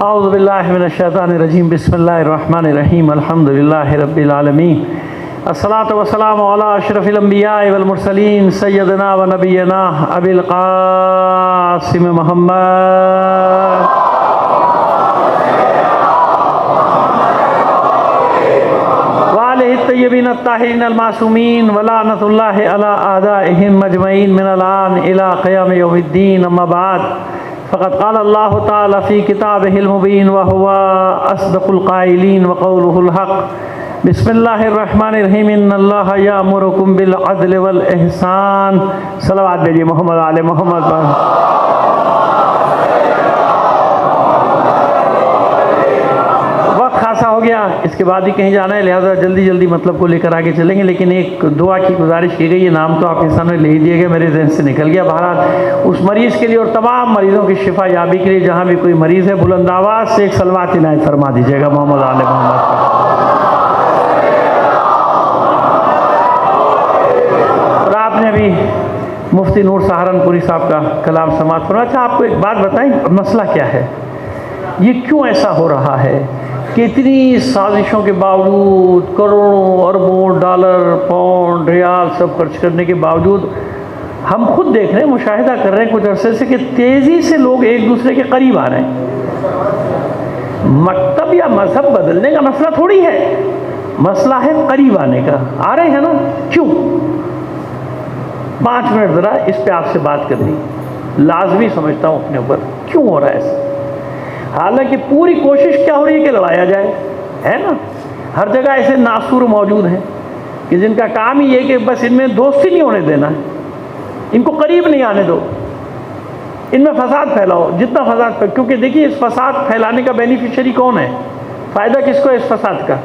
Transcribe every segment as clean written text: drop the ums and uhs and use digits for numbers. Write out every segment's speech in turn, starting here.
اعوذ باللہ من الشیطان الرجیم بسم اللہ الرحمن الرحیم الحمد للہ رب العالمین الصلاۃ والسلام علی اشرف الانبیاء والمرسلین سیدنا و نبینا ابی القاسم محمد وآلہ الطیبین الطاہرین المعصومین ولعنۃ اللہ علی اعدائہم مجمعین من الآن الی قیام یوم الدین اما بعد فقد قال اللہ تعالی فی کتابہ المبین وہو اصدق القائلین وقولہ الحق بسم اللہ الرحمن الرحیم ان اللہ یامرکم بالعدل والاحسان صلوات دیجیے محمد علی محمد پر وقت خاصا ہو گیا، اس کے بعد ہی کہیں جانا ہے، لہذا جلدی جلدی مطلب کو لے کر آگے چلیں گے، لیکن ایک دعا کی گزارش کی گئی ہے، نام تو آپ کے سامنے لے ہی دیے گئے، میرے ذہن سے نکل گیا، بہرحال اس مریض کے لیے اور تمام مریضوں کی شفا یابی کے لیے جہاں بھی کوئی مریض ہے بلند آواز سے ایک صلوات عنایت فرما دیجیے گا محمد علی محمد پر۔ اور آپ نے ابھی مفتی نور سہارنپوری صاحب کا کلام سماعت فرمایا تھا، آپ کو ایک بات بتائیں مسئلہ کیا ہے، یہ کیوں ایسا ہو رہا ہے کہ اتنی سازشوں کے باوجود کروڑوں اربوں ڈالر پاؤنڈ ریال سب خرچ کرنے کے باوجود ہم خود دیکھ رہے ہیں، مشاہدہ کر رہے ہیں کچھ عرصے سے کہ تیزی سے لوگ ایک دوسرے کے قریب آ رہے ہیں۔ مکتب یا مذہب بدلنے کا مسئلہ تھوڑی ہے، مسئلہ ہے قریب آنے کا، آ رہے ہیں نا، کیوں؟ 5 منٹ ذرا اس پہ آپ سے بات کرنی لازمی سمجھتا ہوں اپنے اوپر، کیوں ہو رہا ہے ایسا؟ حالانکہ پوری کوشش کیا ہو رہی ہے کہ لڑایا جائے، ہے نا؟ ہر جگہ ایسے ناسور موجود ہیں کہ جن کا کام ہی یہ کہ بس ان میں دوستی نہیں ہونے دینا ہے، ان کو قریب نہیں آنے دو، ان میں فساد پھیلاؤ جتنا فساد پھیلاؤ، کیونکہ دیکھیے اس فساد پھیلانے کا بینیفیشری کون ہے؟ فائدہ کس کو ہے اس فساد کا؟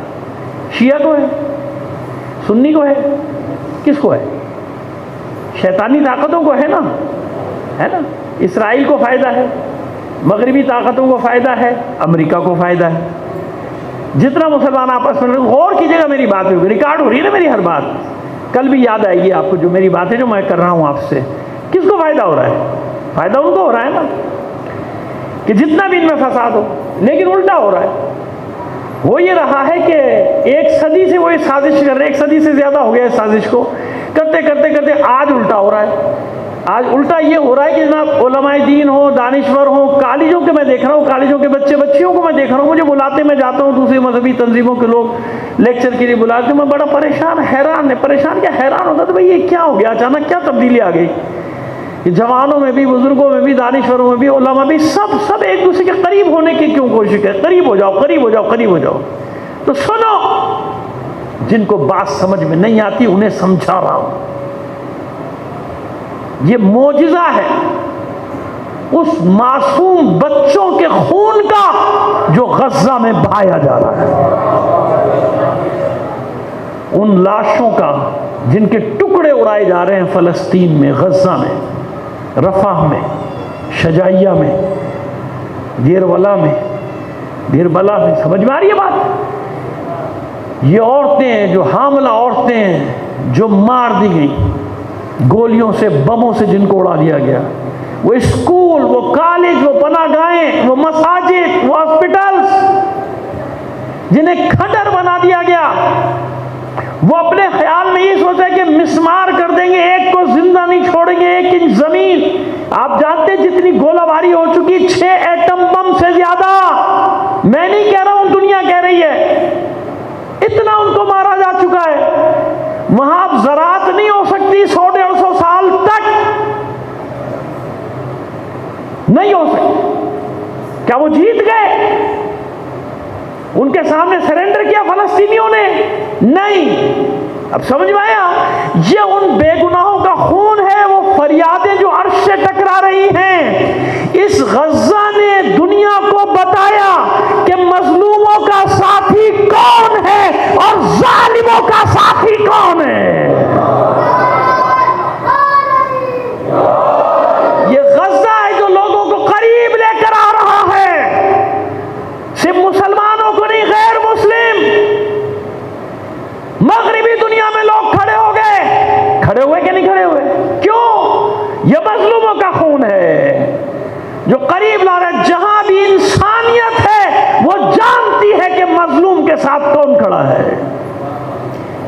شیعہ کو ہے؟ سنی کو ہے؟ کس کو ہے؟ شیطانی طاقتوں کو ہے نا، ہے نا؟ اسرائیل کو فائدہ ہے، مغربی طاقتوں کو فائدہ ہے، امریکہ کو فائدہ ہے۔ جتنا مسلمان آپس میں غور کیجیے گا، میری بات ریکارڈ ہو رہی ہے نا میری ہر بات، کل بھی یاد آئے گی آپ کو جو میری باتیں جو میں کر رہا ہوں آپ سے، کس کو فائدہ ہو رہا ہے؟ فائدہ ان کو ہو رہا ہے نا کہ جتنا بھی ان میں فساد ہو، لیکن الٹا ہو رہا ہے، وہ یہ رہا ہے کہ 1 صدی سے وہ یہ سازش کر رہے ہیں، 1 صدی سے زیادہ ہو گیا اس سازش کو کرتے کرتے کرتے آج الٹا ہو رہا ہے۔ آج الٹا یہ ہو رہا ہے کہ جناب علماء دین ہوں، دانشور ہوں، کالجوں کے میں دیکھ رہا ہوں، کالجوں کے بچے بچیوں کو میں دیکھ رہا ہوں، مجھے بلاتے میں جاتا ہوں، دوسری مذہبی تنظیموں کے لوگ لیکچر کے لیے بلاتے ہیں، میں بڑا پریشان حیران ہے، پریشان کیا حیران ہوتا تو بھئی یہ کیا ہو گیا، اچانک کیا تبدیلی آ گئی کہ جوانوں میں بھی، بزرگوں میں بھی، دانشوروں میں بھی، علماء بھی، سب ایک دوسرے کے قریب ہونے کی کیوں کوشش کریں؟ قریب ہو جاؤ، قریب ہو جاؤ، قریب ہو جاؤ۔ تو سنو، جن کو بات سمجھ میں نہیں آتی انہیں سمجھا رہا ہوں، یہ معجزہ ہے اس معصوم بچوں کے خون کا جو غزہ میں بہایا جا رہا ہے، ان لاشوں کا جن کے ٹکڑے اڑائے جا رہے ہیں فلسطین میں، غزہ میں، رفح میں، شجاعیہ میں، دیر بلا میں، سمجھ میں آ رہی ہے بات؟ یہ عورتیں جو حاملہ عورتیں ہیں جو مار دی گئیں گولیوں سے، بموں سے، جن کو اڑا دیا گیا، وہ اسکول، وہ کالج، وہ پناہ گاہیں، وہ مساجد، وہ ہاسپٹلز جنہیں کھنڈر بنا دیا گیا، وہ اپنے خیال میں یہ سوچا کہ مسمار کر دیں گے، ایک کو زندہ نہیں چھوڑیں گے 1 انچ زمین۔ آپ جانتے ہیں جتنی گولہ باری ہو چکی، 6 ایٹم بم سے زیادہ، میں نہیں کہہ رہا ہوں، دنیا کہہ رہی ہے، اتنا ان کو مارا جا چکا ہے۔ وہاں اب زراعت نہیں ہو سکتی 100-150 سال تک، نہیں ہو سکتی۔ کیا وہ جیت گئے؟ ان کے سامنے سرنڈر کیا فلسطینیوں نے؟ نہیں۔ اب سمجھ میں آیا؟ یہ ان بے گناہوں کا خون ہے، وہ فریادیں جو عرش سے ٹکرا رہی ہیں۔ اس غزہ نے دنیا کو بتایا کہ مظلوموں کا ساتھی کون ہے اور ظالموں کا ساتھی کون ہے۔ یہ غزہ ہے جو لوگوں کو قریب لے کر آ رہا ہے، صرف مسلمانوں کو نہیں، غیر مسلم مغربی دنیا میں لوگ کھڑے ہو گئے، کھڑے ہوئے کہ نہیں کھڑے ہوئے؟ کیوں؟ یہ مظلوموں کا خون ہے جو قریب لا رہے ہیں۔ رہا ہے،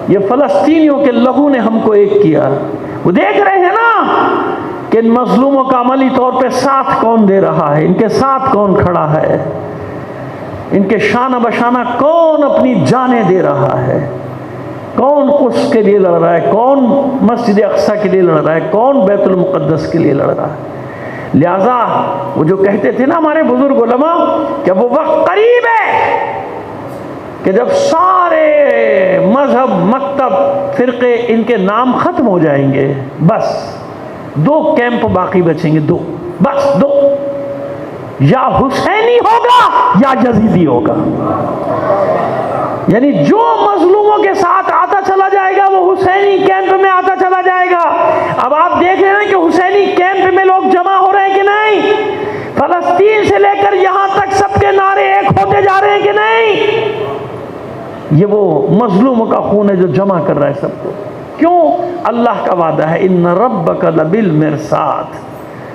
یہ فلسطینیوں کے لہو نے ہم کو ایک کیا۔ وہ دیکھ رہے ہیں نا کہ ان مظلوموں کا عملی طور پہ ساتھ کون دے رہا ہے، ان کے ساتھ کون کھڑا ہے، ان کے شانہ بشانہ کون اپنی جانیں دے رہا ہے، کون قدس کے لیے لڑ رہا ہے، کون مسجد اقصی کے لیے لڑ رہا ہے، کون بیت المقدس کے لیے لڑ رہا ہے۔ لہذا وہ جو کہتے تھے نا ہمارے بزرگ علماء کہ وہ وقت قریب ہے کہ جب سارے مذہب، مکتب، فرقے ان کے نام ختم ہو جائیں گے، بس دو کیمپ باقی بچیں گے، دو، بس دو، یا حسینی ہوگا یا یزیدی ہوگا۔ یعنی جو مظلوموں کے ساتھ آتا چلا جائے گا وہ حسینی کیمپ میں آتا چلا جائے گا۔ اب آپ دیکھ رہے ہیں کہ حسینی کیمپ میں لوگ جمع ہو رہے ہیں کہ نہیں؟ فلسطین سے لے کر یہاں تک سب کے نعرے ایک ہوتے جا رہے ہیں کہ نہیں؟ یہ وہ مظلوموں کا خون ہے جو جمع کر رہا ہے سب کو۔ کیوں؟ اللہ کا وعدہ ہے ان ربک لبالمرصاد۔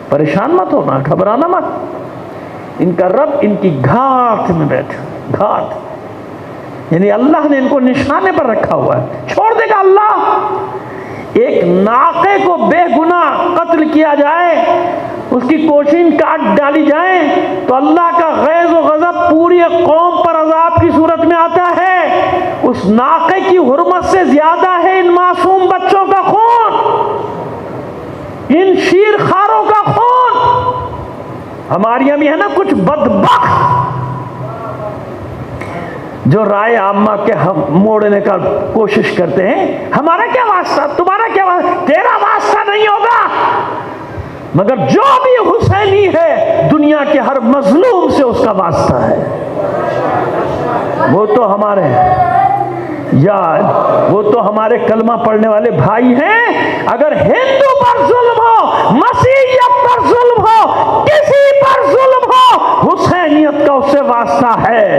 پریشان مت ہونا، گھبرانا مت، ان کا رب ان کی گھاٹ میں بیٹھا، گھاٹ یعنی اللہ نے ان کو نشانے پر رکھا ہوا ہے، چھوڑ دے گا اللہ۔ ایک ناقے کو بے گناہ قتل کیا جائے، اس کی کوشین کاٹ ڈالی جائے تو اللہ کا غیظ و غضب پوری قوم پر عذاب کی صورت میں آتا ہے۔ اس ناقے کی حرمت سے زیادہ ہے ان معصوم بچوں کا خون، ان شیر خاروں کا خون۔ ہمارے یہاں بھی ہے نا کچھ بدبخت جو رائے عامہ کے موڑنے کا کوشش کرتے ہیں، ہمارا کیا واسطہ، تمہارا کیا واسطہ، تیرا واسطہ نہیں ہوگا، مگر جو بھی حسینی ہے دنیا کے ہر مظلوم سے اس کا واسطہ ہے۔ وہ تو ہمارے وہ تو ہمارے کلمہ پڑھنے والے بھائی ہیں۔ اگر ہندو پر ظلم ہو، مسیحیت پر ظلم ہو، کسی پر ظلم ہو، حسینیت کا اس سے واسطہ ہے۔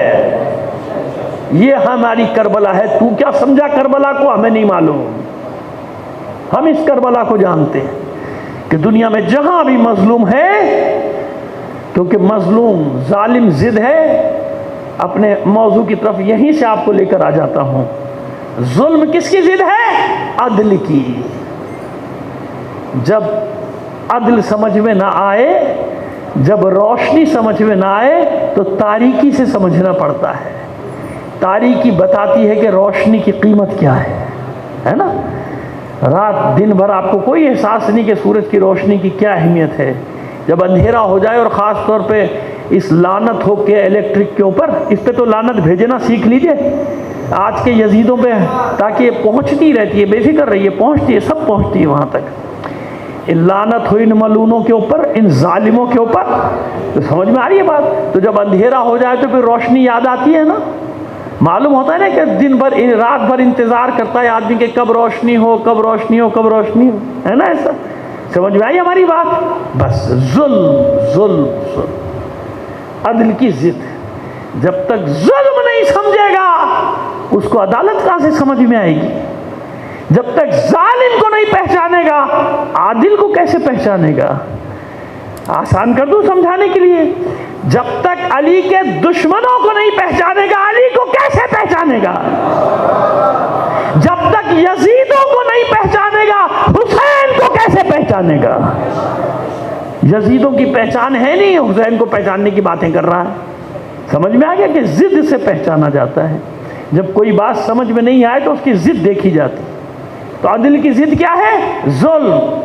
یہ ہماری کربلا ہے۔ تو کیا سمجھا کربلا کو؟ ہمیں نہیں معلوم، ہم اس کربلا کو جانتے ہیں کہ دنیا میں جہاں بھی مظلوم ہے، کیونکہ مظلوم ظالم ضد ہے۔ اپنے موضوع کی طرف یہیں سے آپ کو لے کر آ جاتا ہوں۔ ظلم کس کی ضد ہے؟ عدل کی۔ جب عدل سمجھ میں نہ آئے، جب روشنی سمجھ میں نہ آئے تو تاریکی سے سمجھنا پڑتا ہے۔ تاریکی بتاتی ہے کہ روشنی کی قیمت کیا ہے نا؟ رات دن بھر آپ کو کوئی احساس نہیں کہ سورج کی روشنی کی کیا اہمیت ہے۔ جب اندھیرا ہو جائے، اور خاص طور پہ اس لعنت ہو کے الیکٹرک کے اوپر، اس پہ تو لعنت بھیجنا سیکھ لیجئے آج کے یزیدوں پہ، تاکہ یہ پہنچتی رہتی ہے، بے فکر رہیے، پہنچتی ہے، سب پہنچتی ہے وہاں تک۔ ان لعنت ہو ان ملونوں کے اوپر، ان ظالموں کے اوپر۔ تو سمجھ میں آ رہی ہے بات؟ تو جب اندھیرا ہو جائے تو پھر روشنی یاد آتی ہے نا۔ معلوم ہوتا ہے نا کہ دن بھر رات بھر انتظار کرتا ہے آدمی کہ کب روشنی ہو، کب روشنی ہو، کب روشنی ہو، ہے نا ایسا؟ سمجھ میں آئی ہماری بات؟ بس ظلم ظلم ظلم، عدل کی ضد۔ جب تک ظلم نہیں سمجھے گا اس کو عدالت کہاں سے سمجھ میں آئے گی؟ جب تک ظالم کو نہیں پہچانے گا عادل کو کیسے پہچانے گا؟ آسان کر دوں سمجھانے کے لیے، جب تک علی کے دشمنوں کو نہیں پہچانے گا علی کو کیسے پہچانے گا؟ جب تک یزیدوں کو نہیں پہچانے گا حسین کو کیسے پہچانے گا؟ یزیدوں کی پہچان ہے نہیں، حسین کو پہچاننے کی باتیں کر رہا ہے۔ سمجھ میں آ گیا کہ ضد سے پہچانا جاتا ہے۔ جب کوئی بات سمجھ میں نہیں آئے تو اس کی ضد دیکھی جاتی۔ تو عدل کی ضد کیا ہے؟ ظلم۔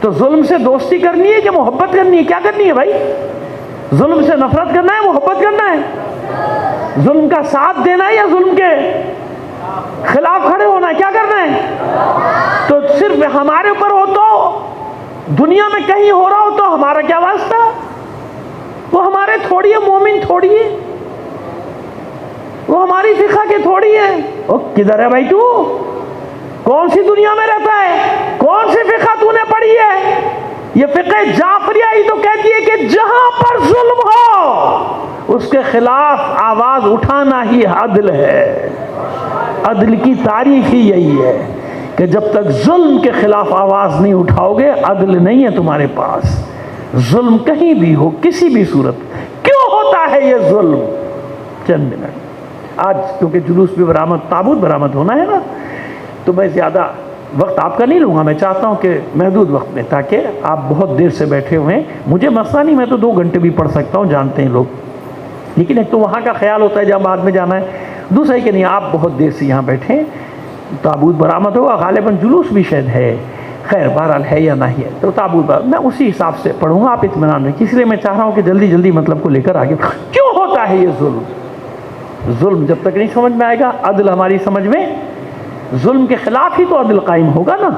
تو ظلم سے دوستی کرنی ہے کہ محبت کرنی ہے؟ کیا کرنی ہے بھائی؟ ظلم سے نفرت کرنا ہے، محبت کرنا ہے؟ ظلم کا ساتھ دینا ہے یا ظلم کے خلاف کھڑے ہونا ہے؟ کیا کرنا ہے؟ تو صرف ہمارے اوپر ہو تو دنیا میں کہیں ہو رہا ہو تو ہمارا کیا واسطہ؟ وہ ہمارے تھوڑی ہے، مومن تھوڑی ہے، وہ ہماری فقہ کے تھوڑی ہے۔ وہ کدھر ہے بھائی؟ تو کون سی دنیا میں رہتا ہے؟ کون سی فقہ تو نے پڑھی ہے؟ یہ فقہ جعفریہ ہی تو کہتی ہے کہ جہاں پر ظلم ہو اس کے خلاف آواز اٹھانا ہی عدل ہے۔ عدل کی تعریف ہی یہی ہے کہ جب تک ظلم کے خلاف آواز نہیں اٹھاؤ گے عدل نہیں ہے تمہارے پاس۔ ظلم کہیں بھی ہو، کسی بھی صورت، کیوں ہوتا ہے یہ ظلم؟ چند منٹ آج کیونکہ جلوس بھی برآمد، تابوت برآمد ہونا ہے نا، تو میں زیادہ وقت آپ کا نہیں لوں گا، میں چاہتا ہوں کہ محدود وقت میں، تاکہ آپ بہت دیر سے بیٹھے ہوئے ہیں، مجھے مسئلہ نہیں، میں تو 2 گھنٹے بھی پڑھ سکتا ہوں، جانتے ہیں لوگ، لیکن ایک تو وہاں کا خیال ہوتا ہے جب بعد میں جانا ہے، دوسرا ہے کہ نہیں آپ بہت دیر سے یہاں بیٹھے ہیں، تابوت برآمد ہوگا، غالباً جلوس بھی شاید ہے، خیر بہرحال ہے یا نہیں ہے، تو تابوت برآمد میں اسی حساب سے پڑھوں گا، آپ اطمینان رکھیں، اس لیے میں چاہ رہا ہوں کہ جلدی جلدی مطلب کو لے کر آگے۔ کیوں ہوتا ہے یہ ظلم؟ ظلم جب تک نہیں سمجھ میں آئے گا، عدل ہماری سمجھ میں، ظلم کے خلاف ہی تو عدل قائم ہوگا نا۔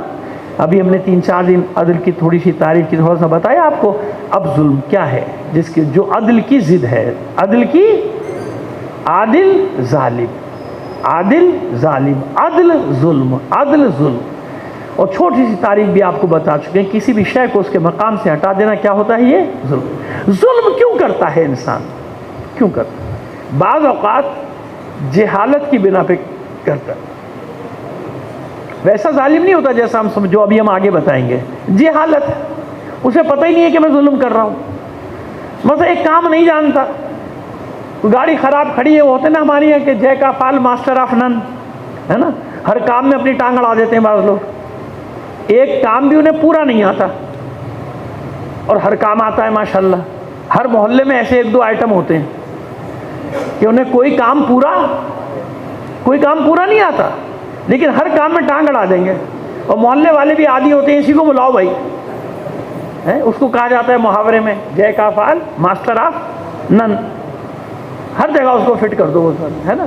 ابھی ہم نے 3-4 دن عدل کی تھوڑی سی تعریف کی، تھوڑا سا بتایا آپ کو، اب ظلم کیا ہے جس کی جو عدل کی ضد ہے، عدل کی، عادل ظالم، عادل ظالم، عدل ظلم، عدل ظلم، اور چھوٹی سی تعریف بھی آپ کو بتا چکے ہیں، کسی بھی شے کو اس کے مقام سے ہٹا دینا کیا ہوتا ہے؟ یہ ظلم۔ ظلم کیوں کرتا ہے انسان؟ کیوں کرتا ہے؟ بعض اوقات جہالت کی بنا پہ کرتا ہے، ویسا ظالم نہیں ہوتا جیسا ہم سمجھو، ابھی ہم آگے بتائیں گے، جہالت، اسے پتہ ہی نہیں ہے کہ میں ظلم کر رہا ہوں، مثلا ایک کام نہیں جانتا، گاڑی خراب کھڑی ہے، وہ ہوتے نا ہماری یہاں کہ جے کا فال ماسٹر آف نن، ہے نا، ہر کام میں اپنی ٹانگ اڑا دیتے ہیں بعض لوگ، ایک کام بھی انہیں پورا نہیں آتا اور ہر کام آتا ہے ماشاءاللہ۔ ہر محلے میں ایسے 1-2 آئٹم ہوتے ہیں کہ انہیں کوئی کام پورا نہیں آتا، لیکن ہر کام میں ٹانگ اڑا دیں گے، اور محلے والے بھی عادی ہوتے ہیں، اسی کو بلاؤ بھائی، اس کو کہا جاتا ہے محاورے میں جے کا فال ماسٹر آف نن، ہر جگہ اس کو فٹ کر دو، ہے نا،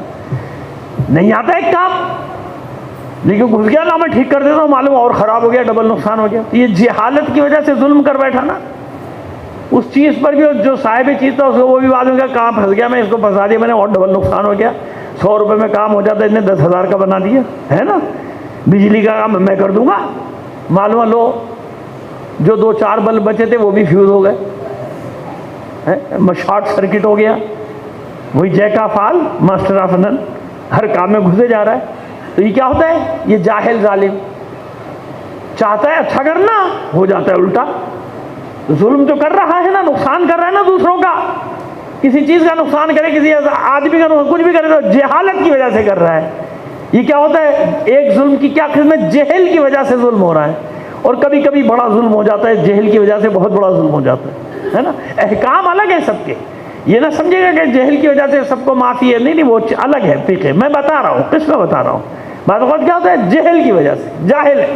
نہیں آتا ایک کام، لیکن گھس گیا نا، میں ٹھیک کر دیتا ہوں، معلوم اور خراب ہو گیا، ڈبل نقصان ہو گیا۔ یہ جہالت کی وجہ سے ظلم کر بیٹھا نا، اس چیز پر بھی جو صاحب چیز تھا اس کو وہ بھی معلوم کیا کہاں پھنس گیا، میں اس کو پھنسا دیا میں نے اور ڈبل نقصان ہو گیا، 100 روپے میں کام ہو جاتا ہے، اس نے 10,000 کا بنا دیا، ہے نا، بجلی کا کام میں کر دوں گا، معلوم لو جو 2-4 بلب بچے تھے وہ بھی فیوز ہو گئے، شارٹ سرکٹ ہو گیا، وہی جے کا فال ماسٹر آف نن، ہر کام میں گھسے جا رہا ہے۔ تو یہ کیا ہوتا ہے؟ یہ جاہل ظالم چاہتا ہے اچھا کرنا، ہو جاتا ہے الٹا، ظلم تو کر رہا ہے نا، نقصان کر رہا ہے نا دوسروں کا، کسی چیز کا نقصان کرے، کسی آدمی کا کچھ بھی کرے تو جہالت کی وجہ سے کر رہا ہے۔ یہ کیا ہوتا ہے؟ ایک ظلم کی کیا قسم ہے؟ جہل کی وجہ سے ظلم ہو رہا ہے، اور کبھی کبھی بڑا ظلم ہو جاتا ہے، جہل کی وجہ سے بہت بڑا ظلم ہو جاتا ہے نا۔ احکام الگ ہے سب کے، یہ نہ سمجھے گا کہ جہل کی وجہ سے سب کو معافی ہے، نہیں، وہ الگ ہے فقہ، میں بتا رہا ہوں، قسم بتا رہا ہوں۔ بعض اوقات کیا ہوتا ہے؟ جہل کی وجہ سے، جاہل ہے،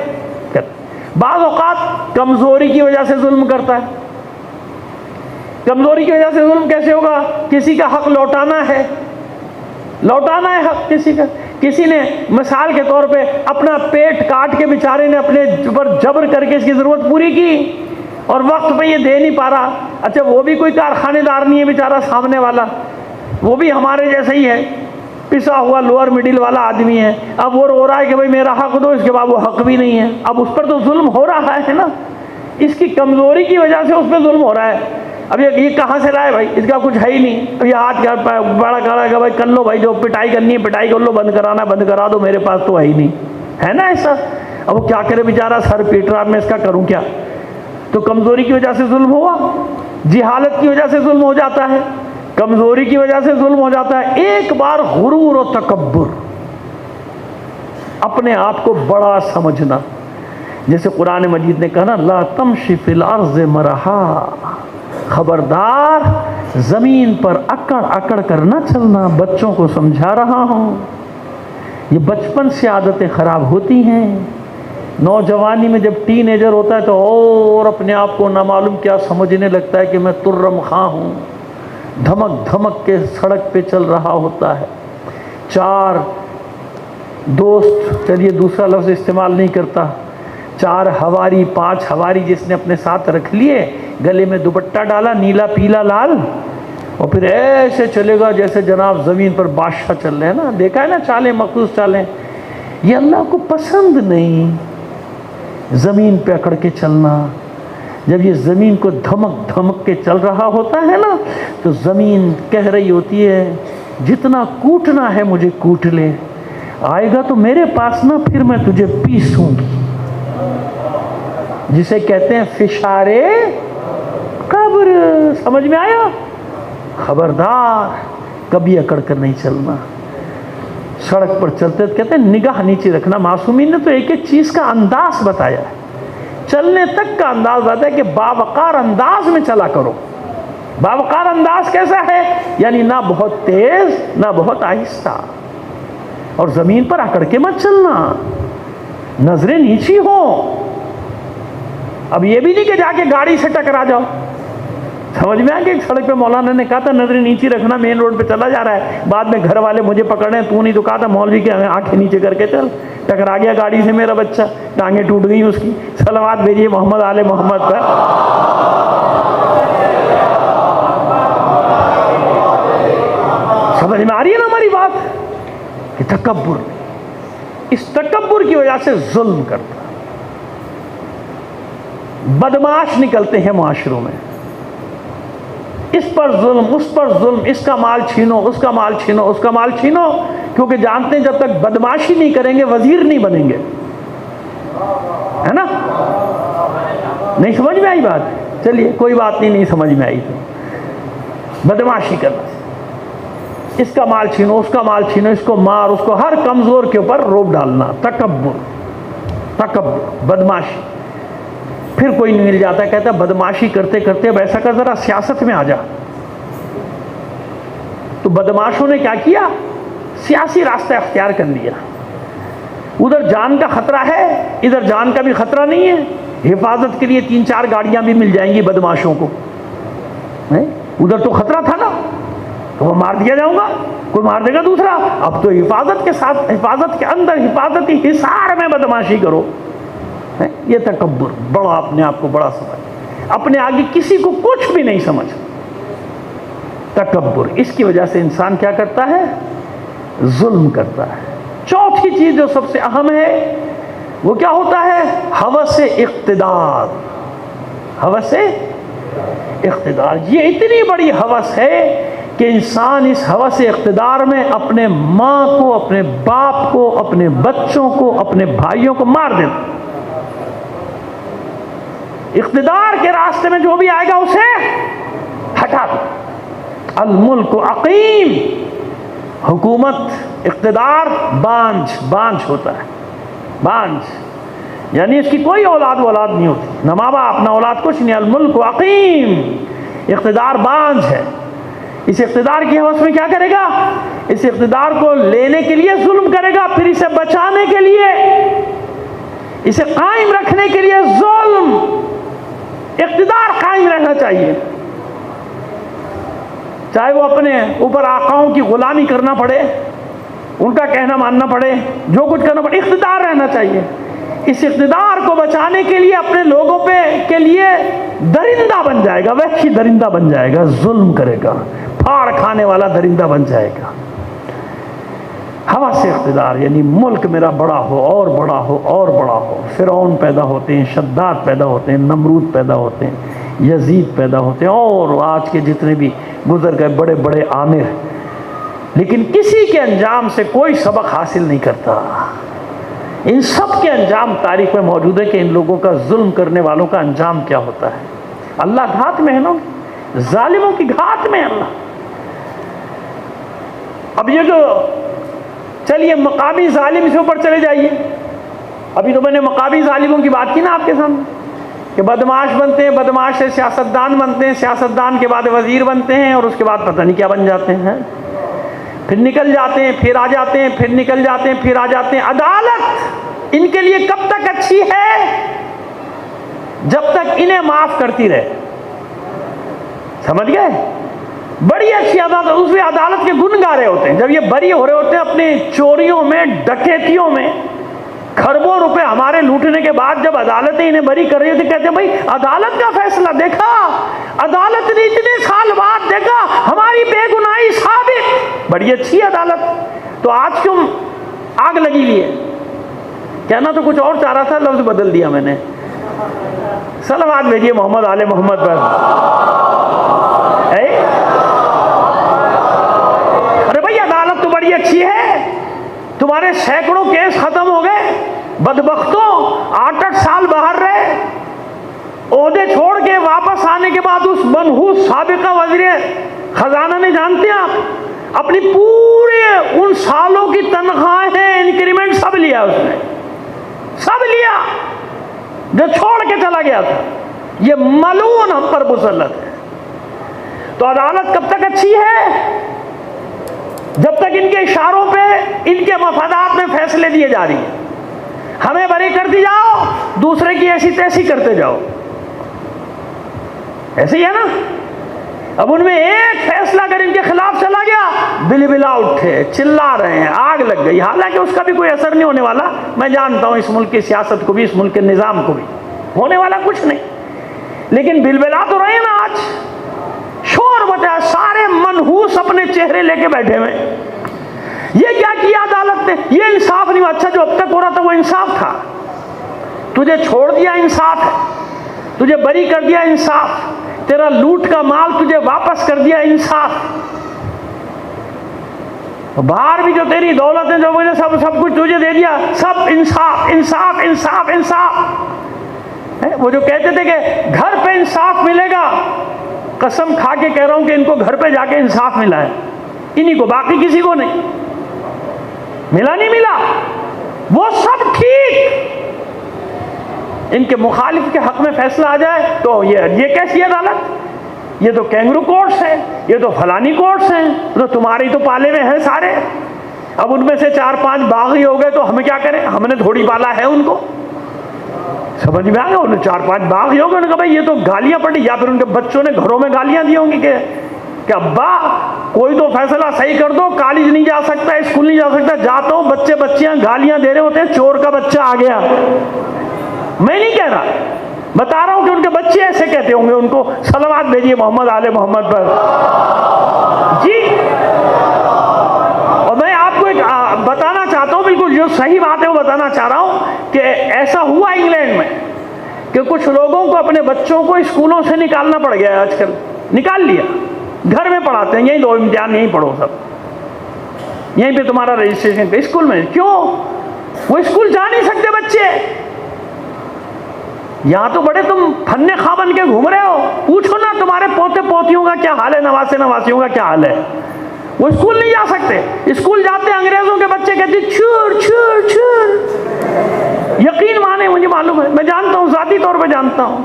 بعض اوقات کمزوری کی وجہ سے ظلم کرتا ہے۔ کمزوری کی وجہ سے ظلم کیسے ہوگا؟ کسی کا حق لوٹانا ہے حق کسی کا، کسی نے مثال کے طور پہ اپنا پیٹ کاٹ کے بیچارے نے اپنے پر جبر کر کے اس کی ضرورت پوری کی، اور وقت پہ یہ دے نہیں پا رہا، اچھا وہ بھی کوئی کارخانے دار نہیں ہے بیچارہ سامنے والا، وہ بھی ہمارے جیسا ہی ہے، پسا ہوا لوور مڈل والا آدمی ہے، اب وہ رو رہا ہے کہ بھائی میرا حق دو، اس کے بعد وہ حق بھی نہیں ہے، اب اس پر تو ظلم ہو رہا ہے نا، اس کی کمزوری کی وجہ سے اس پہ ظلم ہو رہا ہے۔ اب یہ کہاں سے لائے بھائی؟ اس کا کچھ ہے ہی نہیں، اب یہ ہاتھ کیا بڑا کھڑا ہے کہ بھائی کر لو بھائی، جو پٹائی کرنی ہے پٹائی کر لو، بند کرانا بند کرا دو، میرے پاس تو ہے ہی نہیں، ہے نا ایسا۔ اب وہ کیا کرے بیچارہ، سر پیٹ رہا، میں اس کا کروں کیا؟ تو کمزوری کی وجہ سے ظلم ہوا، جہالت کی وجہ سے ظلم ہو جاتا ہے، کمزوری کی وجہ سے ظلم ہو جاتا ہے، ایک بار غرور و تکبر، اپنے آپ کو بڑا سمجھنا، جیسے قرآن مجید نے کہا نا، لا تمشی فی الارض مرحا، خبردار زمین پر اکڑ اکڑ کر نہ چلنا، بچوں کو سمجھا رہا ہوں، یہ بچپن سے عادتیں خراب ہوتی ہیں، نوجوانی میں جب ٹین ایجر ہوتا ہے تو اور اپنے آپ کو نامعلوم کیا سمجھنے لگتا ہے کہ میں ترم خواں ہوں، دھمک دھمک کے سڑک پہ چل رہا ہوتا ہے، 4 دوست، چلیے دوسرا لفظ استعمال نہیں کرتا، 4 ہواری 5 ہواری جس نے اپنے ساتھ رکھ لیے، گلے میں دوپٹہ ڈالا نیلا پیلا لال، اور پھر ایسے چلے گا جیسے جناب زمین پر بادشاہ چل رہے ہیں نا، دیکھا ہے نا چالیں مخصوص چالیں، یہ اللہ کو پسند نہیں، زمین پہ اکڑ کے چلنا۔ جب یہ زمین کو دھمک دھمک کے چل رہا ہوتا ہے نا، تو زمین کہہ رہی ہوتی ہے جتنا کوٹنا ہے مجھے کوٹ لے، آئے گا تو میرے پاس نا، پھر میں تجھے پیسوں گی، جسے کہتے ہیں فشارے قبر۔ سمجھ میں آیا؟ خبردار کبھی اکڑ کر نہیں چلنا، سڑک پر چلتے تو کہتے ہیں نگاہ نیچے رکھنا. معصومین نے تو ایک ایک چیز کا انداز بتایا ہے, چلنے تک کا انداز بتایا کہ باوقار انداز میں چلا کرو. باوقار انداز کیسا ہے؟ یعنی نہ بہت تیز نہ بہت آہستہ, اور زمین پر اکڑ کے مت چلنا, نظریں نیچی ہوں. اب یہ بھی نہیں کہ جا کے گاڑی سے ٹکرا جاؤ. سمجھ میں آ کہ ایک سڑک پہ مولانا نے کہا تھا نظریں نیچی رکھنا, مین روڈ پہ چلا جا رہا ہے, بعد میں گھر والے مجھے پکڑے, تو نہیں تو کہا تھا مولوی کے آنکھیں نیچے کر کے چل, ٹکرا گیا گاڑی سے میرا بچہ, ٹانگیں ٹوٹ گئی اس کی. صلوات بھیجیے محمد آل محمد پر. سمجھ میں آ رہی ہے نا ہماری بات؟ کہ تکبر, اس تکبر کی وجہ سے ظلم کرتا, بدمعاش نکلتے ہیں معاشروں میں. اس پر ظلم, اس پر ظلم, اس کا مال چھینو, اس کا مال چھینو, اس کا مال چھینو, کیونکہ جانتے ہیں جب تک بدمعاشی نہیں کریں گے وزیر نہیں بنیں گے, ہے نا؟ نہیں سمجھ میں آئی بات؟ چلیے کوئی بات نہیں, نہیں سمجھ میں آئی تو بدمعاشی کرنا, اس کا مال چھینو, اس کا مال چھینو, اس کو مار, اس کو ہر کمزور کے اوپر روب ڈالنا. تکبر, تکبر, بدمعاشی. پھر کوئی نہیں مل جاتا, کہتا بدمعاشی کرتے کرتے اب ایسا کر ذرا سیاست میں آ جا. تو بدمعاشوں نے کیا کیا؟ سیاسی راستہ اختیار کر لیا. ادھر جان کا خطرہ ہے, ادھر جان کا بھی خطرہ نہیں ہے, حفاظت کے لیے 3-4 گاڑیاں بھی مل جائیں گی بدمعاشوں کو. ادھر تو خطرہ تھا نا, تو وہ مار دیا جاؤں گا, کوئی مار دے گا دوسرا. اب تو حفاظت کے ساتھ, حفاظت کے اندر حفاظتی حصار میں بدمعاشی کرو. یہ تکبر, بڑا اپنے آپ کو بڑا سمجھ, اپنے آگے کسی کو کچھ بھی نہیں سمجھ. تکبر, اس کی وجہ سے انسان کیا کرتا ہے؟ ظلم کرتا ہے. چوتھی چیز جو سب سے اہم ہے وہ کیا ہوتا ہے؟ ہوس اقتدار. ہوس اقتدار, یہ اتنی بڑی ہوس ہے کہ انسان اس ہوس اقتدار میں اپنے ماں کو, اپنے باپ کو, اپنے بچوں کو, اپنے بھائیوں کو مار دیتا. اقتدار کے راستے میں جو بھی آئے گا اسے ہٹا دو. الملک عقیم, حکومت, اقتدار بانجھ, بانجھ ہوتا ہے. بانجھ یعنی اس کی کوئی اولاد نہیں ہوتی, نہ ماں باپ نہ اولاد, کچھ نہیں. الملک عقیم, اقتدار بانجھ ہے. اس اقتدار کی ہوس میں کیا کرے گا؟ اس اقتدار کو لینے کے لیے ظلم کرے گا, پھر اسے بچانے کے لیے, اسے قائم رکھنے کے لیے ظلم. اقتدار قائم رہنا چاہیے, چاہے وہ اپنے اوپر آقاؤں کی غلامی کرنا پڑے, ان کا کہنا ماننا پڑے, جو کچھ کرنا پڑے, اقتدار رہنا چاہیے. اس اقتدار کو بچانے کے لیے اپنے لوگوں پہ کے لیے درندہ بن جائے گا, وحشی درندہ بن جائے گا, ظلم کرے گا, پھاڑ کھانے والا درندہ بن جائے گا. ہوا سے اقتدار یعنی ملک میرا بڑا ہو اور بڑا ہو اور بڑا ہو. فرعون پیدا ہوتے ہیں, شداد پیدا ہوتے ہیں, نمرود پیدا ہوتے ہیں, یزید پیدا ہوتے ہیں, اور آج کے جتنے بھی گزر گئے بڑے بڑے عامر, لیکن کسی کے انجام سے کوئی سبق حاصل نہیں کرتا. ان سب کے انجام تاریخ میں موجود ہے کہ ان لوگوں کا, ظلم کرنے والوں کا انجام کیا ہوتا ہے. اللہ گھات میں ہے نا, ظالموں کی گھات میں اللہ. اب یہ جو, چلیے مقامی ظالم سے اوپر چلے جائیے. ابھی تو میں نے مقامی ظالموں کی بات کی نا آپ کے سامنے, کہ بدمعاش بنتے ہیں, بدمعاش سے سیاستدان بنتے ہیں, سیاستدان کے بعد وزیر بنتے ہیں, اور اس کے بعد پتہ نہیں کیا بن جاتے ہیں, پھر نکل جاتے ہیں, پھر آ جاتے ہیں, پھر نکل جاتے ہیں, پھر آ جاتے ہیں. عدالت ان کے لیے کب تک اچھی ہے؟ جب تک انہیں معاف کرتی رہے. سمجھ گئے؟ بڑی اچھی عدالت, اس میں عدالت کے گن گا رہے ہوتے ہیں. جب یہ بری ہو رہے ہوتے ہیں اپنی چوریوں میں, ڈکیتیوں میں, کھربوں روپے ہمارے لوٹنے کے بعد, جب عدالتیں انہیں بری کر رہی ہوتی, کہتے ہیں بھائی عدالت کا فیصلہ دیکھا, عدالت نے اتنے سال بعد دیکھا ہماری بے گناہی ثابت, بڑی اچھی عدالت. تو آج کیوں آگ لگی ہوئی ہے؟ کہنا تو کچھ اور چاہ رہا تھا, لفظ بدل دیا میں نے. صلوات بھیجیے محمد آل محمد پر. ارے بھائی عدالت تو بڑی اچھی ہے, تمہارے سینکڑوں کیس ختم ہو گئے, بدبختوں 8-8 سال باہر رہے, عہدے چھوڑ کے واپس آنے کے بعد اس منحوس سابقہ وزیر خزانہ نے, جانتے ہیں آپ, اپنی پورے ان سالوں کی تنخواہیں انکریمنٹ سب لیا اس نے، سب لیا جو چھوڑ کے چلا گیا تھا. یہ ملعون ہم پر مسلط ہے. تو عدالت کب تک اچھی ہے؟ جب تک ان کے اشاروں پہ ان کے مفادات میں فیصلے دیے جا رہی ہیں. ہمیں بری کرتی جاؤ، دوسرے کی ایسی تیسی کرتے جاؤ. ایسے ہی ہے نا. اب ان میں ایک فیصلہ اگر ان کے خلاف چلا گیا، بل بلا اٹھے، چلا رہے ہیں، آگ لگ گئی. حالانکہ اس کا بھی کوئی اثر نہیں ہونے والا. میں جانتا ہوں اس ملک کی سیاست کو بھی، اس ملک کے نظام کو بھی ہونے والا کچھ نہیں، لیکن بل بلا تو رہے ہیں نا. آج شور بچا، سارے منحوس اپنے چہرے لے کے بیٹھے ہوئے. یہ کیا کیا عدالت نے؟ یہ انصاف نہیں. اچھا جو اب تک ہو رہا تھا وہ انصاف تھا. تجھے چھوڑ دیا انصاف ہے، تجھے بری کر دیا انصاف، تیرا لوٹ کا مال تجھے واپس کر دیا انصاف. باہر بھی جو تیری دولت ہے جو میں نے سب کچھ تجھے دے دیا، سب انصاف انصاف انصاف انصاف. وہ جو کہتے تھے کہ گھر پہ انصاف ملے گا، قسم کھا کے کہہ رہا ہوں کہ ان کو گھر پہ جا کے انصاف ملا ہے. انہی کو، باقی کسی کو نہیں ملا. نہیں ملا. وہ سب ٹھیک، ان کے مخالف کے حق میں فیصلہ آ جائے تو یہ کیسی عدالت؟ یہ تو کینگرو کورٹس ہیں، یہ تو فلانی کورٹس ہیں، تو تمہاری تو پالے میں ہیں سارے. اب ان میں سے 4-5 باغی ہو گئے تو ہم کیا کریں؟ ہم نے تھوڑی پالا ہے ان کو. سمجھ میں آ گیا؟ انہیں 4-5 باغی ہو گئے. انہوں نے کہا بھائی یہ تو گالیاں پڑی، یا پھر ان کے بچوں نے گھروں میں گالیاں دی ہوں گی کہ ابا کوئی تو فیصلہ صحیح کر دو، کالج نہیں جا سکتا، اسکول نہیں جا سکتا. جاتا ہوں، بچے بچیاں گالیاں دے رہے ہوتے ہیں، چور کا بچہ آ گیا. میں نہیں کہہ رہا، بتا رہا ہوں کہ ان کے بچے ایسے کہتے ہوں گے. ان کو صلوات بھیجیے محمد آل محمد پر. جی، اور میں آپ کو ایک بتانا چاہتا ہوں، بالکل جو صحیح بات ہے وہ بتانا چاہ رہا ہوں کہ ایسا ہوا انگلینڈ میں کہ کچھ لوگوں کو اپنے بچوں کو اسکولوں سے نکالنا پڑ گیا ہے. آج کل نکال لیا، گھر میں پڑھاتے ہیں. یہیں دو امتحان، یہیں پڑھو سب، یہیں پہ تمہارا رجسٹریشن پہ. اسکول میں کیوں؟ وہ اسکول جا نہیں سکتے بچے. یہاں تو بڑے تم پھنے خواہ بن کے گھوم رہے ہو. پوچھو نا تمہارے پوتے پوتیوں کا کیا حال ہے، نواسے نواسیوں کا کیا حال ہے. وہ اسکول نہیں جا سکتے. اسکول جاتے انگریزوں کے بچے کہتے چھر چھر چھر. یقین مانے، مجھے معلوم ہے، میں جانتا ہوں، ذاتی طور پہ جانتا ہوں.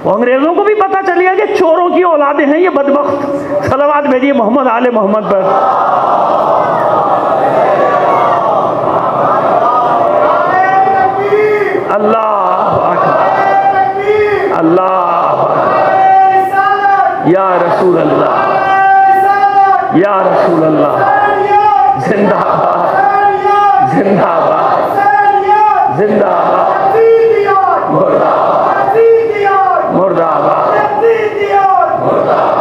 وہ انگریزوں کو بھی پتا چل گیا کہ چوروں کی اولادیں ہیں یہ بدبخت. صلوات بھیجیے محمد آل محمد پر. اللہ اللہ، یا رسول اللہ، یا رسول اللہ. زندہ باد، زندہ باد، زندہ باد، مردہ باد، مردہ باد، مردہ باد.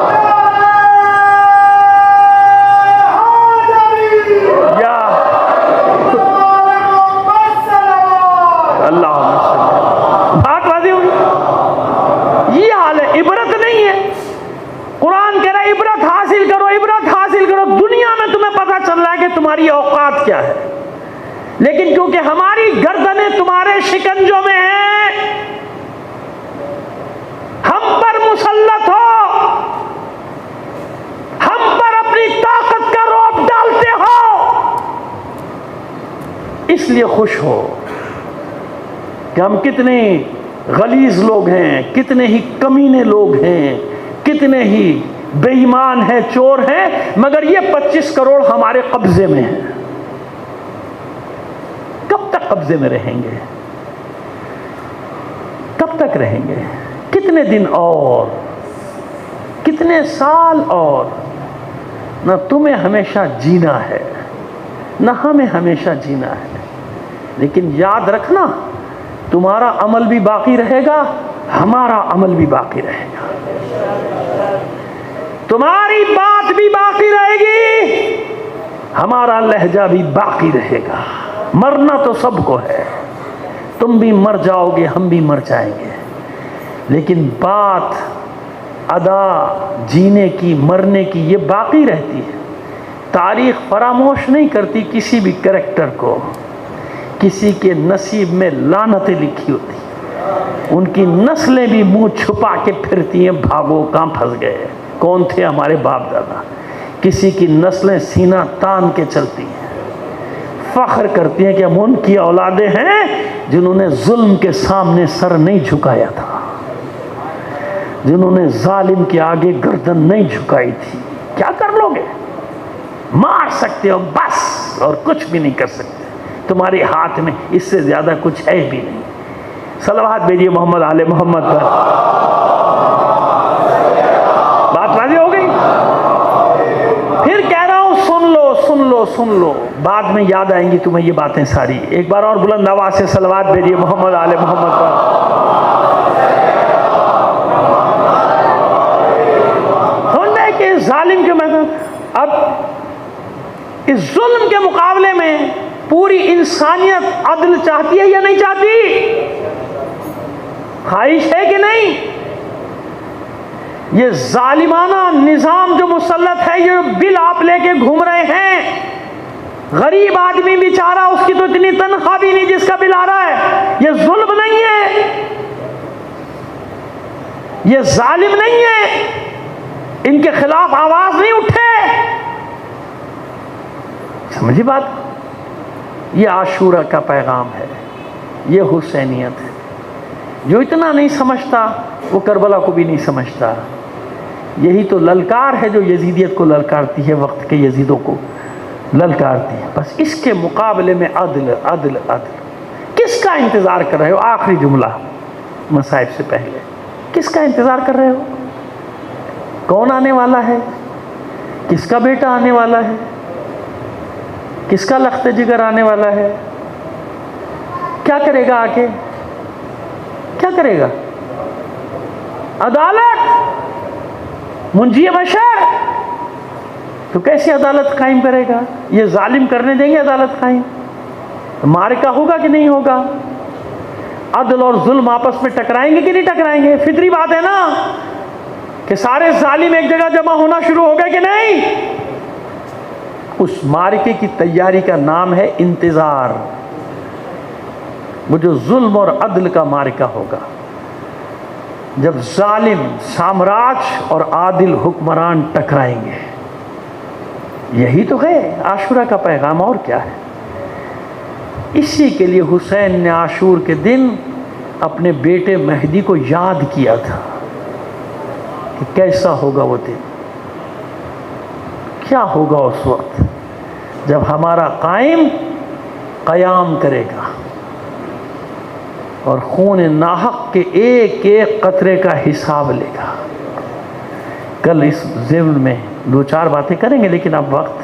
یا اللہ بات واضح ہوئی. یہ حال ہے. عبرت نہیں ہے. قرآن کہہ رہا ہے عبرت حاصل کرو، عبرت حاصل کرو. دنیا میں تمہیں پتہ چل رہا ہے کہ تمہاری اوقات کیا ہے، لیکن کیونکہ ہماری گردنیں تمہارے شکنجوں میں ہیں، ہم پر مسلط ہو، ہم پر اپنی طاقت کا رعب ڈالتے ہو، اس لیے خوش ہو کہ ہم کتنے غلیظ لوگ ہیں، کتنے ہی کمینے لوگ ہیں، کتنے ہی بے ایمان ہیں، چور ہیں، مگر یہ 25 کروڑ ہمارے قبضے میں ہیں. کب تک قبضے میں رہیں گے؟ کب تک رہیں گے؟ کتنے دن اور، کتنے سال اور؟ نہ تمہیں ہمیشہ جینا ہے، نہ ہمیں ہمیشہ جینا ہے. لیکن یاد رکھنا تمہارا عمل بھی باقی رہے گا، ہمارا عمل بھی باقی رہے گا، تمہاری بات بھی باقی رہے گی، ہمارا لہجہ بھی باقی رہے گا. مرنا تو سب کو ہے، تم بھی مر جاؤ گے، ہم بھی مر جائیں گے، لیکن بات ادا جینے کی، مرنے کی یہ باقی رہتی ہے. تاریخ فراموش نہیں کرتی کسی بھی کریکٹر کو. کسی کے نصیب میں لعنتیں لکھی ہوتی، ان کی نسلیں بھی منہ چھپا کے پھرتی ہیں، بھاگو کہاں پھنس گئے، کون تھے ہمارے باپ دادا. کسی کی نسلیں سینہ تان کے چلتی ہیں، فخر کرتی ہیں کہ ہم ان کی اولادیں ہیں جنہوں نے ظلم کے سامنے سر نہیں جھکایا تھا، جنہوں نے ظالم کے آگے گردن نہیں جھکائی تھی۔ کیا کر لو گے؟ مار سکتے ہو بس، اور کچھ بھی نہیں کر سکتے، تمہارے ہاتھ میں اس سے زیادہ کچھ ہے بھی نہیں۔ صلوات بھیجیے محمد آل محمد پر۔ بات واضح ہو گئی؟ پھر کہہ رہا ہوں سن لو سن لو سن لو، بعد میں یاد آئیں گی تمہیں یہ باتیں ساری۔ ایک بار اور بلند آواز سے صلوات بھیجیے محمد آل محمد پر۔ سننے کہ اس ظالم کے میدان، اب اس ظلم کے مقابلے میں پوری انسانیت عدل چاہتی ہے یا نہیں چاہتی؟ خواہش ہے کہ نہیں؟ یہ ظالمانہ نظام جو مسلط ہے، یہ بل آپ لے کے گھوم رہے ہیں، غریب آدمی بیچارہ، اس کی تو اتنی تنخواہ بھی نہیں جس کا بل آ رہا ہے۔ یہ ظلم نہیں ہے؟ یہ ظالم نہیں ہے؟ ان کے خلاف آواز نہیں اٹھے؟ سمجھی بات؟ یہ عاشورہ کا پیغام ہے، یہ حسینیت ہے۔ جو اتنا نہیں سمجھتا وہ کربلا کو بھی نہیں سمجھتا۔ یہی تو للکار ہے جو یزیدیت کو للکارتی ہے، وقت کے یزیدوں کو للکارتی ہے۔ بس اس کے مقابلے میں عدل عدل عدل۔ کس کا انتظار کر رہے ہو؟ آخری جملہ مصائب سے پہلے، کس کا انتظار کر رہے ہو؟ کون آنے والا ہے؟ کس کا بیٹا آنے والا ہے؟ کس کا لخت جگر آنے والا ہے؟ کیا کرے گا؟ آ کے کیا کرے گا؟ عدالت، منجی بشر، تو کیسی عدالت قائم کرے گا؟ یہ ظالم کرنے دیں گے عدالت قائم؟ معرکہ ہوگا کہ نہیں ہوگا؟ عدل اور ظلم آپس میں ٹکرائیں گے کہ نہیں ٹکرائیں گے؟ فطری بات ہے نا کہ سارے ظالم ایک جگہ جمع ہونا شروع ہو گئے کہ نہیں؟ اس معرکے کی تیاری کا نام ہے انتظار۔ وہ جو ظلم اور عدل کا معرکہ ہوگا، جب ظالم سامراج اور عادل حکمران ٹکرائیں گے۔ یہی تو ہے عاشورہ کا پیغام، اور کیا ہے؟ اسی کے لیے حسین نے عاشور کے دن اپنے بیٹے مہدی کو یاد کیا تھا کہ کیسا ہوگا وہ دن، کیا ہوگا اس وقت جب ہمارا قائم قیام کرے گا اور خون ناحق کے ایک ایک قطرے کا حساب لے گا۔ کل اس ضمن میں دو چار باتیں کریں گے، لیکن اب وقت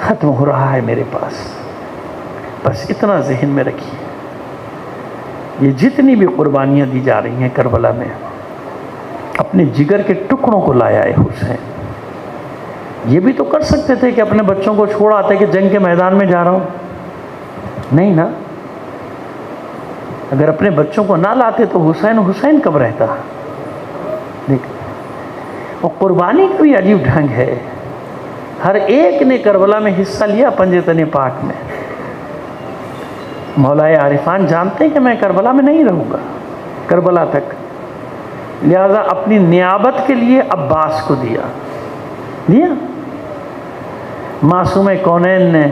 ختم ہو رہا ہے میرے پاس۔ بس اتنا ذہن میں رکھیے، یہ جتنی بھی قربانیاں دی جا رہی ہیں کربلا میں، اپنے جگر کے ٹکڑوں کو لایا ہے حسین۔ یہ بھی تو کر سکتے تھے کہ اپنے بچوں کو چھوڑ آتے کہ جنگ کے میدان میں جا رہا ہوں، نہیں نا؟ اگر اپنے بچوں کو نہ لاتے تو حسین حسین کب رہتا؟ دیکھ، وہ قربانی کا بھی عجیب ڈھنگ ہے۔ ہر ایک نے کربلا میں حصہ لیا پنجتن پاک میں۔ مولائے عارفان جانتے ہیں کہ میں کربلا میں نہیں رہوں گا کربلا تک، لہذا اپنی نیابت کے لیے عباس کو دیا۔ معصوم کونین نے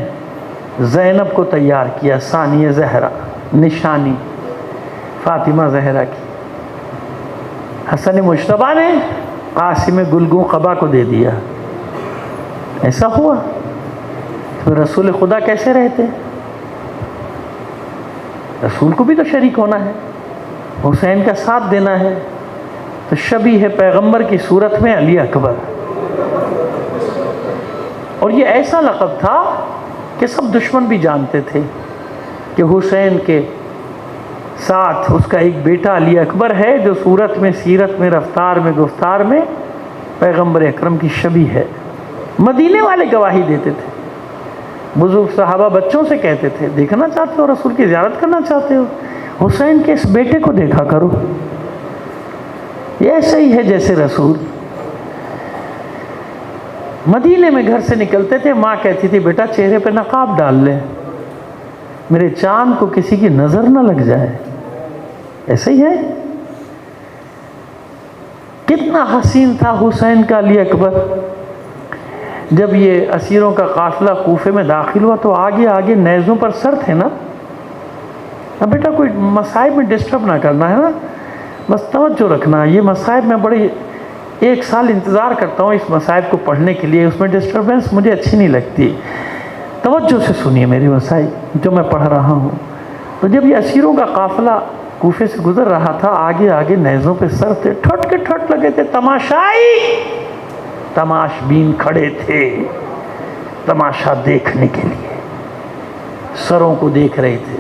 زینب کو تیار کیا، ثانی زہرا، نشانی فاطمہ زہرا کی۔ حسن مجتبیٰ نے قاسم گلگوں قبا کو دے دیا۔ ایسا ہوا تو رسول خدا کیسے رہتے؟ رسول کو بھی تو شریک ہونا ہے، حسین کا ساتھ دینا ہے، تو شبیہ پیغمبر کی صورت میں علی اکبر۔ اور یہ ایسا لقب تھا کہ سب دشمن بھی جانتے تھے کہ حسین کے ساتھ اس کا ایک بیٹا علی اکبر ہے جو صورت میں، سیرت میں، رفتار میں، گفتار میں پیغمبر اکرم کی شبیہ ہے۔ مدینے والے گواہی دیتے تھے، بزرگ صحابہ بچوں سے کہتے تھے دیکھنا چاہتے ہو رسول کی زیارت کرنا چاہتے ہو، حسین کے اس بیٹے کو دیکھا کرو، یہ ایسے ہی ہے جیسے رسول۔ مدینے میں گھر سے نکلتے تھے، ماں کہتی تھی بیٹا چہرے پہ نقاب ڈال لے، میرے چاند کو کسی کی نظر نہ لگ جائے۔ ایسے ہی ہے۔ کتنا حسین تھا حسین کا علی اکبر، جب یہ اسیروں کا قافلہ کوفے میں داخل ہوا تو آگے آگے نیزوں پر سر تھے نا. اب بیٹا کوئی مصائب میں ڈسٹرب نہ کرنا ہے نا، بس توجہ رکھنا. یہ مصائب میں بڑی 1 سال انتظار کرتا ہوں اس مصائب کو پڑھنے کے لیے، اس میں ڈسٹربنس مجھے اچھی نہیں لگتی. توجہ سے سنیے میری مصائب جو میں پڑھ رہا ہوں. تو جب یہ اسیروں کا قافلہ کوفے سے گزر رہا تھا، آگے آگے نیزوں پہ سر تھے، ٹھٹ کے ٹھٹ لگے تھے. تماشائی تماش بین کھڑے تھے تماشا دیکھنے کے لیے، سروں کو دیکھ رہے تھے.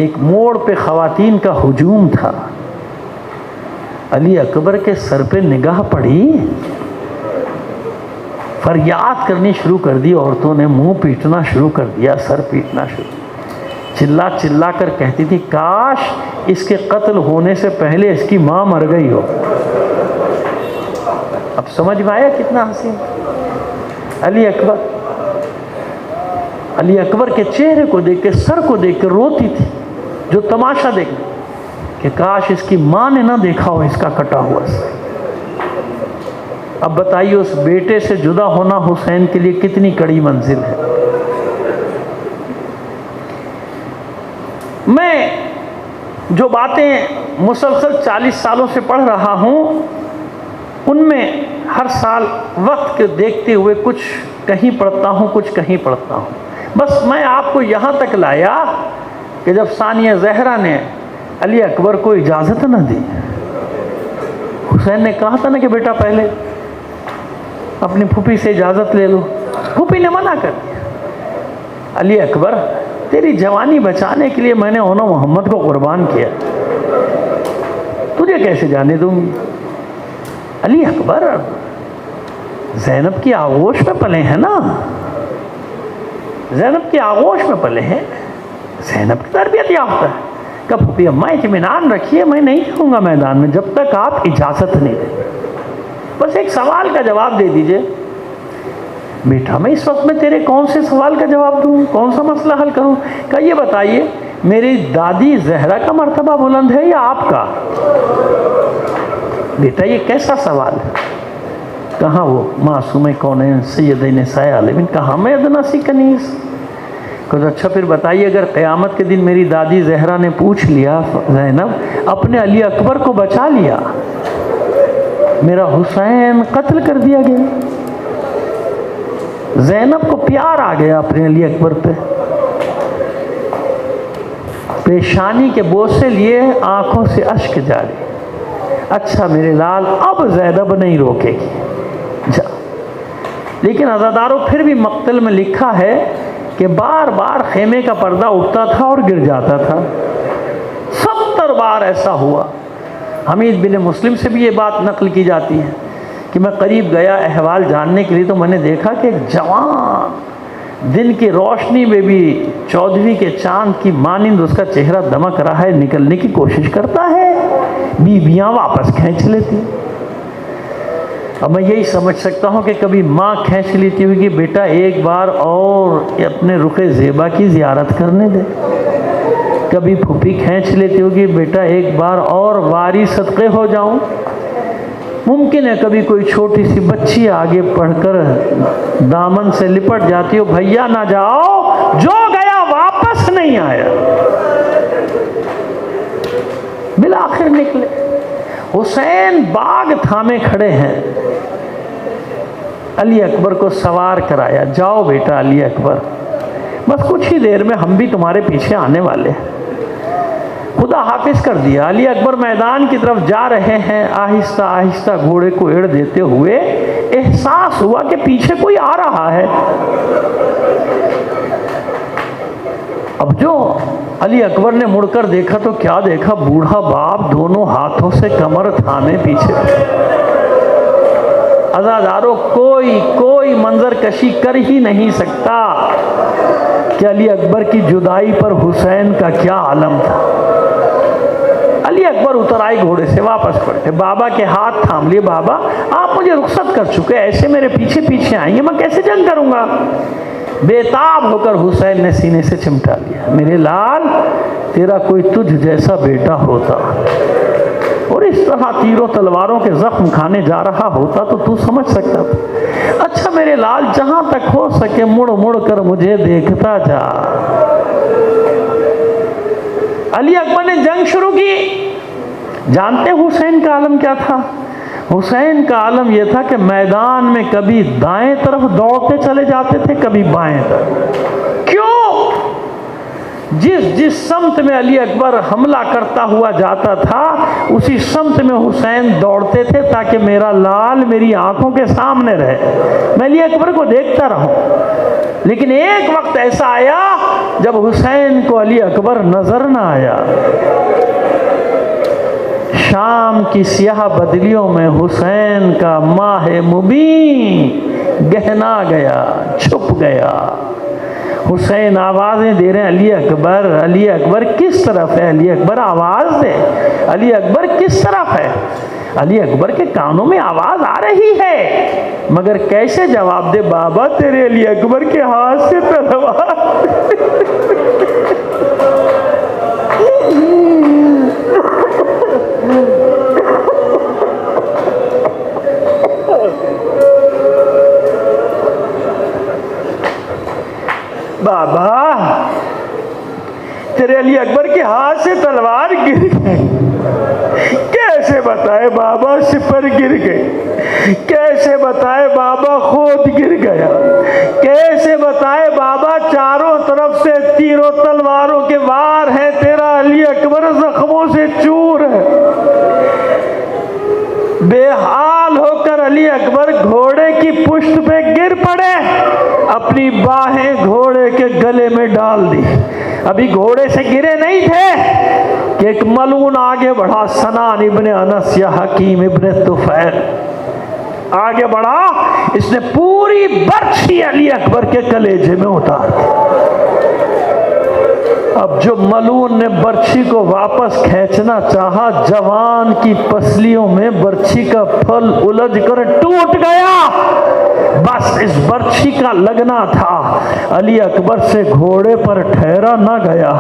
ایک موڑ پہ خواتین کا ہجوم تھا. علی اکبر کے سر پہ نگاہ پڑی، فریاد کرنی شروع کر دی. عورتوں نے منہ پیٹنا شروع کر دیا، سر پیٹنا شروع. چلا چلا کر کہتی تھی کاش اس کے قتل ہونے سے پہلے اس کی ماں مر گئی ہو. اب سمجھ میں آیا کتنا حسین. علی اکبر کے چہرے کو دیکھ کے، سر کو دیکھ کے روتی تھی، جو تماشا دیکھنا کہ کاش اس کی ماں نے نہ دیکھا ہو اس کا کٹا ہوا سر. اب بتائیے اس بیٹے سے جدا ہونا حسین کے لیے کتنی کڑی منزل ہے. میں جو باتیں مسلسل 40 سالوں سے پڑھ رہا ہوں، ان میں ہر سال وقت کے دیکھتے ہوئے کچھ کہیں پڑھتا ہوں، کچھ کہیں پڑھتا ہوں. بس میں آپ کو یہاں تک لایا کہ جب ثانیہ زہرا نے علی اکبر کو اجازت نہ دی، حسین نے کہا تھا نا کہ بیٹا پہلے اپنی پھوپھی سے اجازت لے لو، پھوپھی نے منع کر دیا. علی اکبر تیری جوانی بچانے کے لیے میں نے انہوں محمد کو قربان کیا، تجھے کیسے جانے دوں گی. علی اکبر زینب کی آغوش میں پلے ہیں نا، زینب کی آغوش میں پلے ہیں، زینب کی تربیت یافتہ ہے. کہ پھوپھی اماں اطمینان رکھیے، میں نہیں جاؤں گا میدان میں جب تک آپ اجازت نہیں دیں. بس ایک سوال کا جواب دے دیجئے. بیٹا میں اس وقت میں تیرے کون سے سوال کا جواب دوں، کون سا مسئلہ حل کروں؟ کہ یہ بتائیے میری دادی زہرا کا مرتبہ بلند ہے یا آپ کا؟ بیٹا یہ کیسا سوال ہے؟ کہاں وہ معصوم کونین سید نساء عالمین، کہاں میں ادنا سی کنیز. کہ اچھا پھر بتائیے اگر قیامت کے دن میری دادی زہرا نے پوچھ لیا زینب اپنے علی اکبر کو بچا لیا، میرا حسین قتل کر دیا گیا، زینب کو پیار آ گیا اپنے علی اکبر پہ، پیشانی کے بوسے لیے آنکھوں سے اشک جاری، اچھا میرے لال اب زینب نہیں روکے گی جا. لیکن عزاداروں پھر بھی مقتل میں لکھا ہے کہ بار بار خیمے کا پردہ اٹھتا تھا اور گر جاتا تھا. 70 بار ایسا ہوا. حمید بن مسلم سے بھی یہ بات نقل کی جاتی ہے کہ میں قریب گیا احوال جاننے کے لیے، تو میں نے دیکھا کہ ایک جوان دن کی روشنی میں بھی 14ویں کے چاند کی مانند اس کا چہرہ دمک رہا ہے، نکلنے کی کوشش کرتا ہے، بیویاں واپس کھینچ لیتی. اب میں یہی سمجھ سکتا ہوں کہ کبھی ماں کھینچ لیتی ہوگی بیٹا ایک بار اور اپنے رخ زیبا کی زیارت کرنے دے، کبھی پھوپھی کھینچ لیتی ہوگی بیٹا ایک بار اور واری صدقے ہو جاؤں. ممکن ہے کبھی کوئی چھوٹی سی بچی آگے پڑھ کر دامن سے لپٹ جاتی ہو، بھیا نہ جاؤ، جو گیا واپس نہیں آیا. بالآخر نکلے. حسین باغ تھامے کھڑے ہیں، علی اکبر کو سوار کرایا، جاؤ بیٹا علی اکبر، بس کچھ ہی دیر میں ہم بھی تمہارے پیچھے آنے والے ہیں. خدا حافظ کر دیا. علی اکبر میدان کی طرف جا رہے ہیں، آہستہ آہستہ گھوڑے کو ایڑ دیتے ہوئے احساس ہوا کہ پیچھے کوئی آ رہا ہے. اب جو علی اکبر نے مڑ کر دیکھا تو کیا دیکھا، بوڑھا باپ دونوں ہاتھوں سے کمر تھامے پیچھے. عزاداروں کوئی منظر کشی کر ہی نہیں سکتا کہ علی اکبر کی جدائی پر حسین کا کیا عالم تھا. علی اکبر اتر آئے گھوڑے سے، واپس پڑھتے، بابا کے ہاتھ تھام لیے، بابا آپ مجھے رخصت کر چکے، ایسے میرے پیچھے پیچھے آئیں گے، میں کیسے جنگ کروں گا؟ بےتاب ہو کر حسین نے سینے سے چمٹا لیا، میرے لال تیرا کوئی تجھ جیسا بیٹا ہوتا. اور اس طرح تیروں تلواروں کے زخم کھانے جا رہا ہوتا تو سمجھ سکتا تھا۔ اچھا میرے لال، جہاں تک ہو سکے مڑ مڑ کر مجھے دیکھتا جا۔ علی اکبر نے جنگ شروع کی۔ جانتے حسین کا عالم کیا تھا؟ حسین کا عالم یہ تھا کہ میدان میں کبھی دائیں طرف دوڑتے چلے جاتے تھے، کبھی بائیں طرف۔ کیوں؟ جس سمت میں علی اکبر حملہ کرتا ہوا جاتا تھا اسی سمت میں حسین دوڑتے تھے تاکہ میرا لال میری آنکھوں کے سامنے رہے، میں علی اکبر کو دیکھتا رہوں۔ لیکن ایک وقت ایسا آیا جب حسین کو علی اکبر نظر نہ آیا۔ شام کی سیاہ بدلیوں میں حسین کا ماہ مبین گہنا گیا، چھپ گیا۔ حسین آوازیں دے رہے ہیں، علی اکبر، علی اکبر کس طرف ہے؟ علی اکبر آواز دے، علی اکبر کس طرف ہے؟ علی اکبر کے کانوں میں آواز آ رہی ہے مگر کیسے جواب دے؟ بابا تیرے علی اکبر کے ہاتھ سے تلوار۔ بابا تیرے علی اکبر کے ہاتھ سے تلوار گر گئی۔ کیسے بتائے بابا؟ سپر گر گئی۔ کیسے بتائے بابا؟ خود گر گیا۔ کیسے بتائے بابا؟ چاروں طرف سے تیروں تلواروں کے وار ہیں، تیرا علی اکبر زخموں سے چور ہے۔ بے حال ہو کر علی اکبر گھوڑے کی پشت پہ گر پڑے، اپنی باہیں گھوڑے کے گلے میں ڈال دی۔ ابھی گھوڑے سے گرے نہیں تھے کہ ایک ملعون آگے بڑھا، سنان ابن انس یا حکیم ابن طفیل آگے بڑھا، اس نے پوری برچھی علی اکبر کے کلیجے میں اتار دی۔ اب جو ملعون نے برچھی کو واپس کھینچنا چاہا، جوان کی پسلیوں میں برچھی کا پھل الجھ کر ٹوٹ گیا۔ بس اس برچھی کا لگنا تھا، علی اکبر سے گھوڑے پر ٹھہرا نہ گیا۔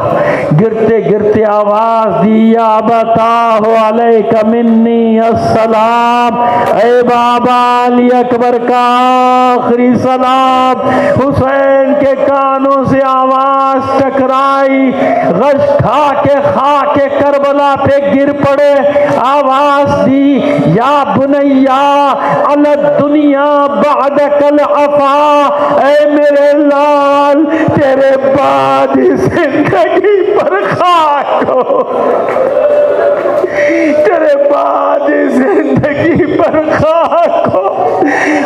گرتے گرتے آواز دی، یا ابتاہ علیک منی السلام، اے بابا علی اکبر کا آخری سلام۔ حسین کے کانوں سے آواز ٹکرائی، غش کھا کے خاک کربلا پہ گر پڑے۔ آواز دی، یا بنیا علی الدنیا بعدک العفا، اے میرے لال تیرے بعد زندگی پر خاک ہو، تیرے بعد زندگی پر خاک ہو۔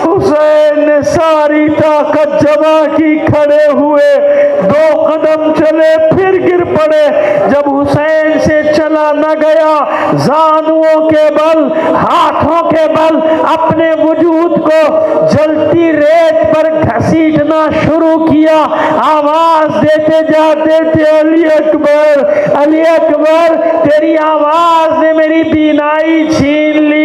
حسین نے ساری طاقت جمع کی، کھڑے ہوئے، 2 قدم چلے پھر گر پڑے۔ جب حسین سے چلا نہ گیا، زانوؤں کے بل، ہاتھوں کے بل اپنے وجود کو جلتی ریت پر گھسیٹنا شروع کیا۔ آواز دیتے جاتے تھے، علی اکبر، علی اکبر، تیری آواز نے میری بینائی چھین لی۔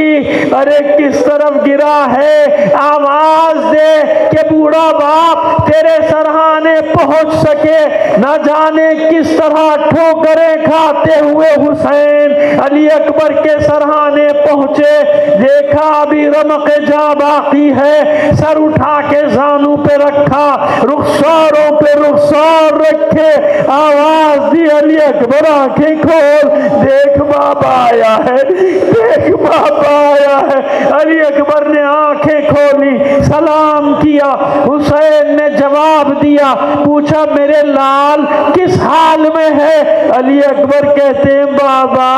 ارے کس طرف گرا ہے؟ آواز دے کہ بوڑھا باپ تیرے سرہانے پہنچ سکے۔ نہ جانے کس طرح ٹھوکریں کھاتے ہوئے حسین علی اکبر کے سرہانے پہنچے۔ دیکھا ابھی رمق جا باقی ہے، سر اٹھا کے زانو پہ رکھا، رخساروں پہ رخسار رکھے، آواز دی، علی اکبر آنکھیں کھول، دیکھ بابا آیا ہے، دیکھ بابا آیا ہے۔ علی اکبر نے آنکھیں کھولی، سلام کیا، حسین نے جواب دیا، پوچھا میرے لال کس حال میں ہے؟ علی اکبر کہتے ہیں، بابا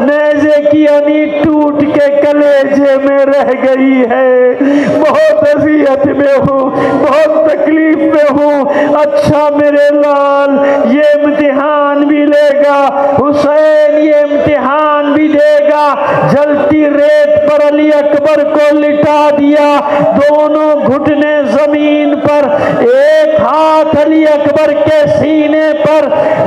نیزے کی انی ٹوٹ کے کلیجے میں رہ گئی ہے، بہت اذیت میں ہوں، بہت تکلیف میں ہوں۔ اچھا میرے لال یہ امتحان بھی لے گا، حسین یہ امتحان بھی دے گا۔ جلتی ریت پر علی اکبر کو لٹا دیا، دونوں گھٹنے زمین پر، ایک ہاتھ علی اکبر کے سینے پر،